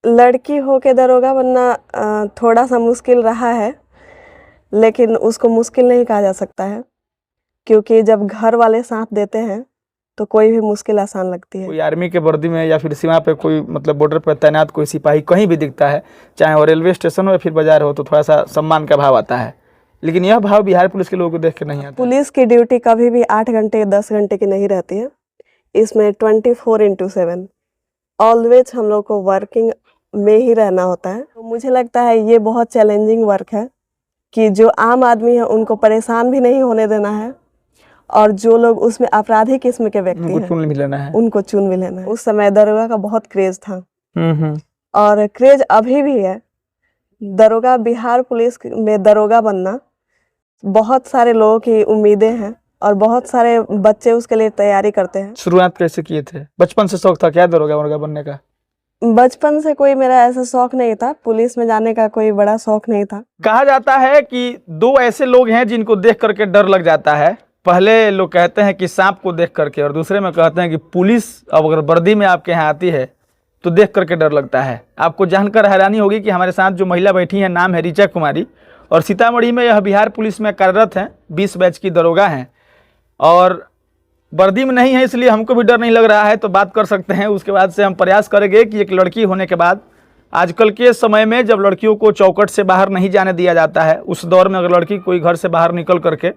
लड़की हो के दरोगा बनना थोड़ा सा मुश्किल रहा है, लेकिन उसको मुश्किल नहीं कहा जा सकता है, क्योंकि जब घर वाले साथ देते हैं तो कोई भी मुश्किल आसान लगती है। कोई आर्मी के वर्दी में या फिर सीमा पे कोई मतलब बॉर्डर पर तैनात कोई सिपाही कहीं भी दिखता है, चाहे वो रेलवे स्टेशन हो या फिर बाजार हो, तो थोड़ा सा सम्मान का भाव आता है, लेकिन यह भाव बिहार पुलिस के लोगों को देख के नहीं आता। पुलिस की ड्यूटी कभी भी 8 घंटे 10 घंटे की नहीं रहती है, इसमें 24/7 ऑलवेज हम लोग को वर्किंग में ही रहना होता है। तो मुझे लगता है ये बहुत चैलेंजिंग वर्क है कि जो आम आदमी है उनको परेशान भी नहीं होने देना है, और जो लोग उसमें अपराधी किस्म के व्यक्ति हैं चुन भी लेना है, उनको चुन भी लेना है। उस समय दरोगा का बहुत क्रेज था और क्रेज अभी भी है। दरोगा, बिहार पुलिस में दरोगा बनना बहुत सारे लोगों की उम्मीदें हैं और बहुत सारे बच्चे उसके लिए तैयारी करते हैं। शुरुआत कैसे किए थे? बचपन से शौक था क्या दरोगा बनने का? बचपन से कोई मेरा ऐसा शौक नहीं था, पुलिस में जाने का कोई बड़ा शौक नहीं था। कहा जाता है कि दो ऐसे लोग हैं जिनको देख करके डर लग जाता है। पहले लोग कहते हैं कि सांप को देख करके, और दूसरे में कहते हैं कि पुलिस अगर वर्दी में आपके यहाँ आती है तो देख करके डर लगता है। आपको जानकर हैरानी होगी कि हमारे साथ जो महिला बैठी है, नाम है ऋचा कुमारी, और सीतामढ़ी में यह बिहार पुलिस में कार्यरत हैं, 20 बैच की दरोगा हैं, और वर्दी में नहीं है इसलिए हमको भी डर नहीं लग रहा है, तो बात कर सकते हैं। उसके बाद से हम प्रयास करेंगे कि एक लड़की होने के बाद, आजकल के समय में जब लड़कियों को चौकट से बाहर नहीं जाने दिया जाता है, उस दौर में अगर लड़की कोई घर से बाहर निकल करके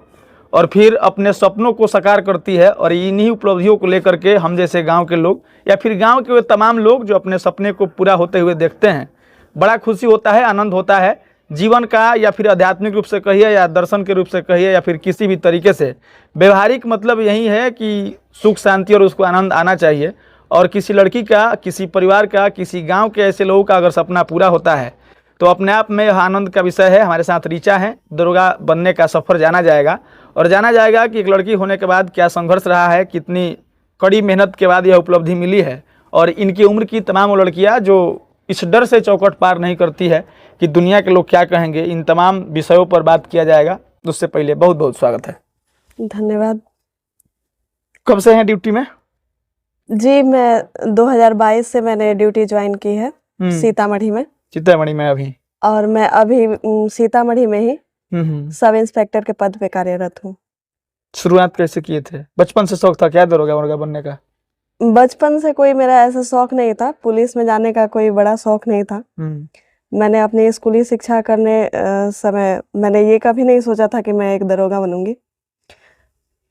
और फिर अपने सपनों को साकार करती है, और इन्हीं उपलब्धियों को लेकर के हम जैसे गांव के लोग या फिर गांव के वे तमाम लोग जो अपने सपने को पूरा होते हुए देखते हैं, बड़ा खुशी होता है, आनंद होता है जीवन का, या फिर आध्यात्मिक रूप से कहिए या दर्शन के रूप से कहिए या फिर किसी भी तरीके से। व्यवहारिक मतलब यही है कि सुख शांति और उसको आनंद आना चाहिए, और किसी लड़की का, किसी परिवार का, किसी गांव के ऐसे लोगों का अगर सपना पूरा होता है तो अपने आप में यह आनंद का विषय है। हमारे साथ ऋचा है, दरोगा बनने का सफ़र जाना जाएगा, और जाना जाएगा कि एक लड़की होने के बाद क्या संघर्ष रहा है, कितनी कड़ी मेहनत के बाद यह उपलब्धि मिली है, और इनकी उम्र की तमाम वो लड़कियाँ जो इस डर से चौकट पार नहीं करती है कि दुनिया के लोग क्या कहेंगे, इन तमाम विषयों पर बात किया जाएगा। उससे पहले बहुत बहुत स्वागत है। धन्यवाद। कब से हैं ड्यूटी में? जी, मैं 2022 से मैंने ड्यूटी ज्वाइन की है सीतामढ़ी में। सीतामढ़ी में अभी? और मैं अभी सीतामढ़ी में ही सब इंस्पेक्टर के पद पे कार्यरत हूँ। शुरुआत कैसे किए थे? बचपन से शौक था क्या दरोगा बनने का? बचपन से कोई मेरा ऐसा शौक नहीं था, पुलिस में जाने का कोई बड़ा शौक नहीं था। मैंने अपनी स्कूली शिक्षा करने समय मैंने ये कभी नहीं सोचा था कि मैं एक दरोगा बनूंगी।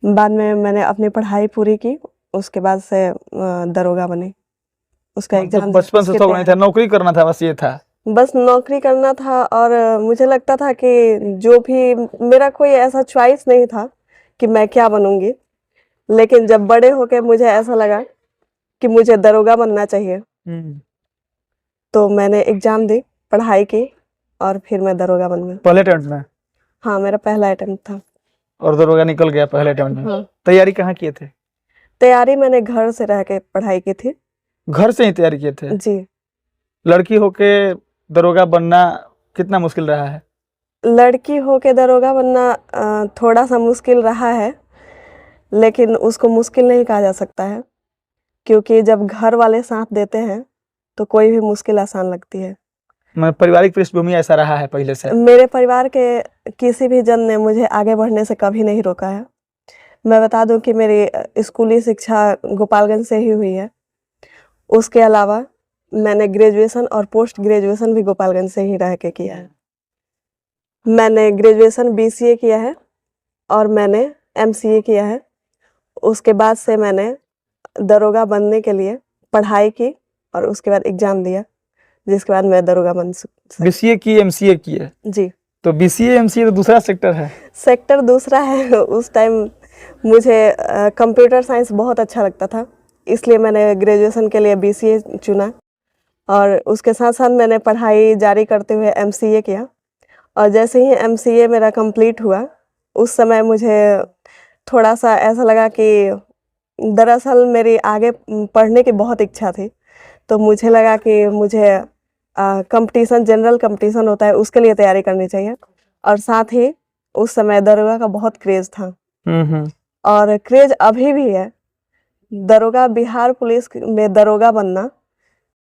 बाद में मैंने अपनी पढ़ाई पूरी की, उसके बाद से दरोगा बनी। उसका एग्जाम बचपन से शौक नहीं था, नौकरी करना था, बस ये था? बस नौकरी करना था, और मुझे लगता था कि जो भी मेरा कोई ऐसा चॉइस नहीं था कि मैं क्या बनूंगी, लेकिन जब बड़े होके मुझे ऐसा लगा कि मुझे दरोगा बनना चाहिए, तो मैंने एग्जाम दी, पढ़ाई की, और फिर मैं दरोगा बन गई। पहले अटेम्प्ट में? हाँ, मेरा पहला अटेम्प्ट था। और दरोगा निकल गया पहले अटेम्प्ट में? हाँ। तैयारी कहाँ किए थे? तैयारी मैंने घर से रह के पढ़ाई की थी। घर से ही तैयारी किए थे? जी। लड़की होके दरोगा बनना कितना मुश्किल रहा है? लड़की होके दरोगा बनना थोड़ा सा मुश्किल रहा है, लेकिन उसको मुश्किल नहीं कहा जा सकता है, क्योंकि जब घर वाले साथ देते हैं तो कोई भी मुश्किल आसान लगती है। पारिवारिक पृष्ठभूमि ऐसा रहा है पहले से? मेरे परिवार के किसी भी जन ने मुझे आगे बढ़ने से कभी नहीं रोका है। मैं बता दूं कि मेरी स्कूली शिक्षा गोपालगंज से ही हुई है। उसके अलावा मैंने ग्रेजुएशन और पोस्ट ग्रेजुएशन भी गोपालगंज से ही रह के किया है। मैंने ग्रेजुएशन BCA किया है और मैंने MCA किया है। उसके बाद से मैंने दरोगा बनने के लिए पढ़ाई की और उसके बाद एग्जाम दिया, जिसके बाद मैं दरोगा बन सकती। BCA की, MCA की है? जी। तो BCA MCA तो दूसरा सेक्टर है? सेक्टर दूसरा है। उस टाइम मुझे कंप्यूटर साइंस बहुत अच्छा लगता था, इसलिए मैंने ग्रेजुएशन के लिए BCA चुना, और उसके साथ साथ मैंने पढ़ाई जारी करते हुए MCA किया। और जैसे ही MCA मेरा कंप्लीट हुआ, उस समय मुझे थोड़ा सा ऐसा लगा कि दरअसल मेरी आगे पढ़ने की बहुत इच्छा थी, तो मुझे लगा कि मुझे कंपटीशन, जनरल कंपटीशन होता है, उसके लिए तैयारी करनी चाहिए। और साथ ही उस समय दरोगा का बहुत क्रेज था, और क्रेज अभी भी है। दरोगा, बिहार पुलिस में दरोगा बनना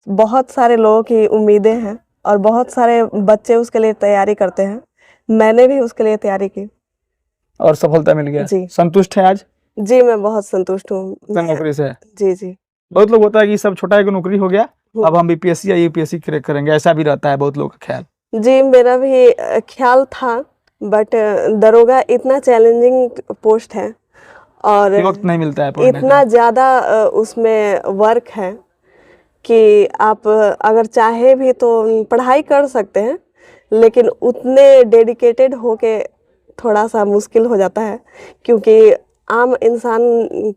बहुत सारे लोगों की उम्मीदें हैं और बहुत सारे बच्चे उसके लिए तैयारी करते हैं। मैंने भी उसके लिए तैयारी की। और सफलता मिल गया। जी। संतुष्ट है आज जी, मैं बहुत संतुष्ट हूँ। अपने नौकरी से? जी, जी। बहुत लोग होता है कि सब छोटा एक नौकरी हो गया, हुँ। अब हम बीपीएससी या यूपीएससी क्रैक करेंगे, ऐसा भी रहता है बहुत लोगों का ख्याल। जी, मेरा भी ख़्याल था, बट दरोगा इतना चैलेंजिंग पोस्ट है और वक्त नहीं मिलता है पढ़ने का। इतना ज़्यादा उसमें वर्क है कि आप अगर चाहे भी तो पढ़ाई कर सकते हैं, लेकिन उतने डेडिकेटेड होके थोड़ा-सा मुश्किल हो जाता है, क्योंकि आम इंसान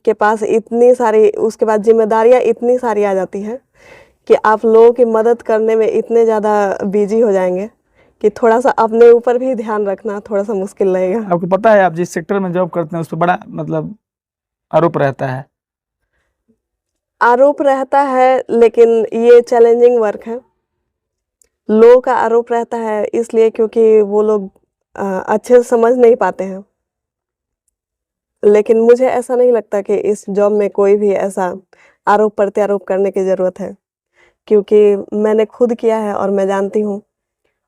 के पास इतनी सारी उसके बाद ज़िम्मेदारियाँ इतनी सारी आ जाती हैं कि आप लोगों की मदद करने में इतने ज़्यादा बिज़ी हो जाएँगे कि थोड़ा-सा अपने ऊपर भी ध्यान रखना थोड़ा-सा मुश्किल लगेगा। आपको पता है आप जिस सेक्टर में जॉब करते हैं उस पे बड़ा मतलब आरोप रहता है। आरोप रहता है, लेकिन ये चैलेंजिंग वर्क है। लोगों का आरोप रहता है इसलिए क्योंकि वो लोग अच्छे से समझ नहीं पाते हैं। लेकिन मुझे ऐसा नहीं लगता कि इस जॉब में कोई भी ऐसा आरोप-प्रत्यारोप करने की ज़रूरत है, क्योंकि मैंने खुद किया है और मैं जानती हूँ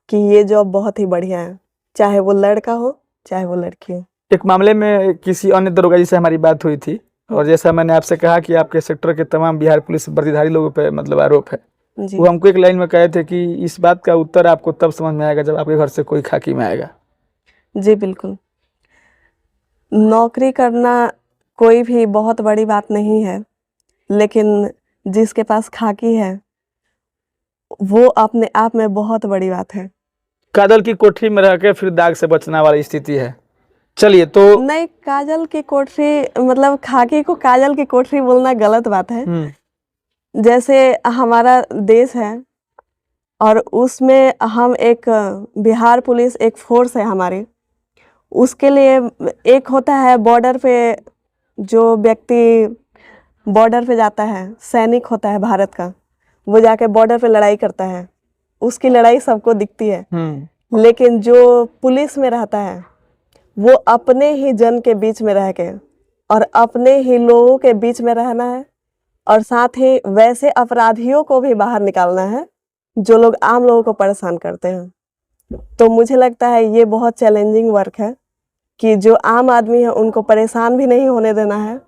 कि ये जॉब बहुत ही बढ़िया है, चाहे वो लड़का हो, चाहे वो लड़की हो। एक मामले में किसी अन्य दरोगा जी से हमारी बात हुई थी और जैसा मैंने आपसे कहा कि आपके सेक्टर के तमाम बिहार पुलिस वर्दीधारी लोगों पे मतलब आरोप है, जी। वो हमको एक लाइन में कहे थे कि इस बात का उत्तर आपको तब समझ में आएगा जब आपके घर से कोई खाकी में आएगा। जी, बिल्कुल। नौकरी करना कोई भी बहुत बड़ी बात नहीं है, लेकिन जिसके पास खाकी है, वो अपने आप में बहुत बड़ी बात है। काजल की कोठरी में रह के फिर दाग से बचना वाली स्थिति है। चलिए तो नहीं, काजल की कोठरी मतलब खाकी को काजल की कोठरी बोलना गलत बात है। जैसे हमारा देश है और उसमें हम एक बिहार पुलिस एक फ़ोर्स है हमारी। उसके लिए एक होता है बॉर्डर पे जो व्यक्ति बॉर्डर पे जाता है, सैनिक होता है भारत का, वो जाके बॉर्डर पे लड़ाई करता है। उसकी लड़ाई सबको दिखती है। लेकिन जो पुलिस में रहता है, वो अपने ही जन के बीच में रह के और अपने ही लोगों के बीच में रहना है और साथ ही वैसे अपराधियों को भी बाहर निकालना है, जो लोग आम लोगों को परेशान करते हैं। तो मुझे लगता है ये बहुत चैलेंजिंग वर्क है कि जो आम आदमी है उनको परेशान भी नहीं होने देना है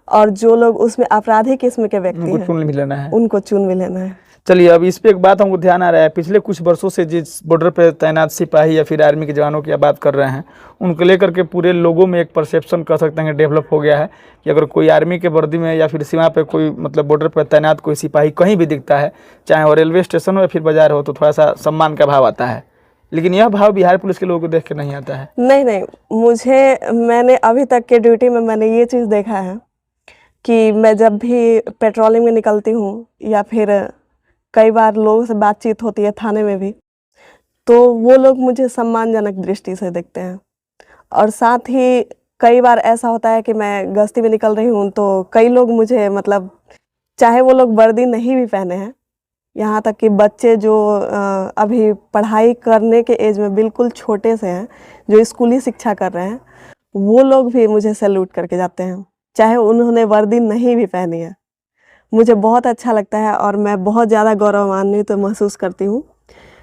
और जो लोग उसमें अपराधी किस्म के व्यक्ति उनको हैं, चुन भी लेना है। उनको चुन भी लेना है। चलिए अब इस पे एक बात हमको ध्यान आ रहा है, पिछले कुछ वर्षों से जिस बॉर्डर पे तैनात सिपाही या फिर आर्मी के जवानों की आप बात कर रहे हैं, उनको लेकर के पूरे लोगों में एक परसेप्शन कह सकते हैं डेवलप हो गया है कि अगर कोई आर्मी के वर्दी में या फिर सीमा पे कोई मतलब बॉर्डर पर तैनात कोई सिपाही कहीं भी दिखता है, चाहे वो रेलवे स्टेशन हो या फिर बाजार हो, तो थोड़ा सा सम्मान का भाव आता है। लेकिन यह भाव बिहार पुलिस के लोगों को देख के नहीं आता है। नहीं, मैंने अभी तक के ड्यूटी में मैंने ये चीज़ देखा है कि मैं जब भी पेट्रोलिंग में निकलती हूँ या फिर कई बार लोगों से बातचीत होती है थाने में भी, तो वो लोग मुझे सम्मानजनक दृष्टि से देखते हैं। और साथ ही कई बार ऐसा होता है कि मैं गश्ती में निकल रही हूँ, तो कई लोग मुझे मतलब चाहे वो लोग वर्दी नहीं भी पहने हैं, यहाँ तक कि बच्चे जो अभी पढ़ाई करने के एज में बिल्कुल छोटे से हैं, जो स्कूली शिक्षा कर रहे हैं, वो लोग भी मुझे सैल्यूट करके जाते हैं, चाहे उन्होंने वर्दी नहीं भी पहनी है। मुझे बहुत अच्छा लगता है और मैं बहुत ज़्यादा गौरवान्वित तो महसूस करती हूँ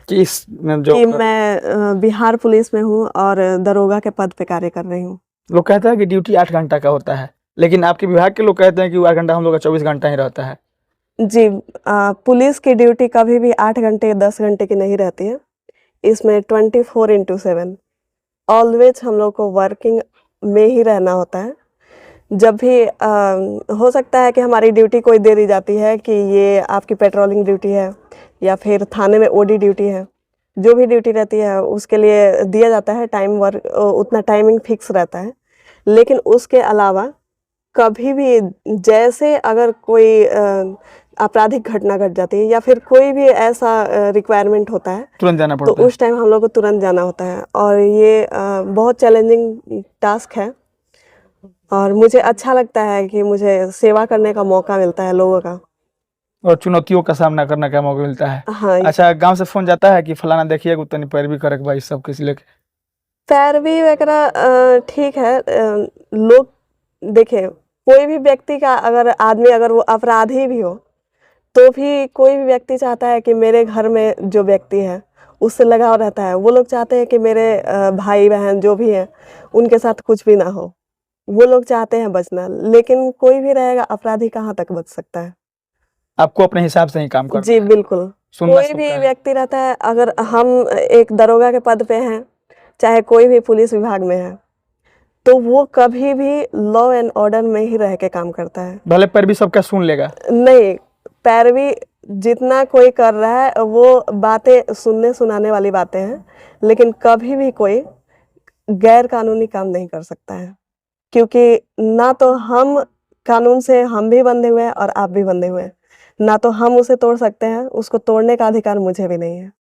कि कि मैं बिहार पुलिस में हूँ और दरोगा के पद पे कार्य कर रही हूँ। लोग कहते हैं कि ड्यूटी 8 घंटा का होता है, लेकिन आपके विभाग के लोग कहते हैं कि वो 8 घंटा हम लोग का 24 घंटा ही रहता है। जी, पुलिस की ड्यूटी कभी भी 8 घंटे 10 घंटे की नहीं रहती है। इसमें 24/7 ऑलवेज हम लोग को वर्किंग में ही रहना होता है। जब भी हो सकता है कि हमारी ड्यूटी कोई दे दी जाती है कि ये आपकी पेट्रोलिंग ड्यूटी है या फिर थाने में ओडी ड्यूटी है, जो भी ड्यूटी रहती है उसके लिए दिया जाता है टाइम वर्क, उतना टाइमिंग फिक्स रहता है। लेकिन उसके अलावा कभी भी जैसे अगर कोई आपराधिक घटना घट जाती है या फिर कोई भी ऐसा रिक्वायरमेंट होता है, तुरंत जाना तो पड़ता है। उस टाइम हम लोग को तुरंत जाना होता है और ये बहुत चैलेंजिंग टास्क है और मुझे अच्छा लगता है कि मुझे सेवा करने का मौका मिलता है लोगों का और चुनौतियों का सामना करने का मौका मिलता है। हाँ। अच्छा, गांव से फोन जाता है कि फलाना देखिए उतनी पैरवी करे भाई सब किस लेके? पैरवी वगैरह ठीक है। लोग देखिए, कोई भी व्यक्ति का अगर आदमी अगर वो अपराधी भी हो तो भी कोई भी व्यक्ति चाहता है कि मेरे घर में जो व्यक्ति है उससे लगाव रहता है। वो लोग चाहते हैं कि मेरे भाई बहन जो भी हैं उनके साथ कुछ भी ना हो। वो लोग चाहते हैं बचना, लेकिन कोई भी रहेगा अपराधी कहाँ तक बच सकता है। आपको अपने हिसाब से ही काम करना जी है, बिल्कुल। सुनना कोई सबका भी है। व्यक्ति रहता है, अगर हम एक दरोगा के पद पे हैं, चाहे कोई भी पुलिस विभाग में है, तो वो कभी भी लॉ एंड ऑर्डर में ही रह के काम करता है। भले पर भी सबका सुन लेगा। नहीं, पैरवी जितना कोई कर रहा है वो बातें सुनने सुनाने वाली बातें हैं, लेकिन कभी भी कोई गैर कानूनी काम नहीं कर सकता है, क्योंकि ना तो हम कानून से हम भी बंधे हुए हैं और आप भी बंधे हुए हैं। ना तो हम उसे तोड़ सकते हैं, उसको तोड़ने का अधिकार मुझे भी नहीं है।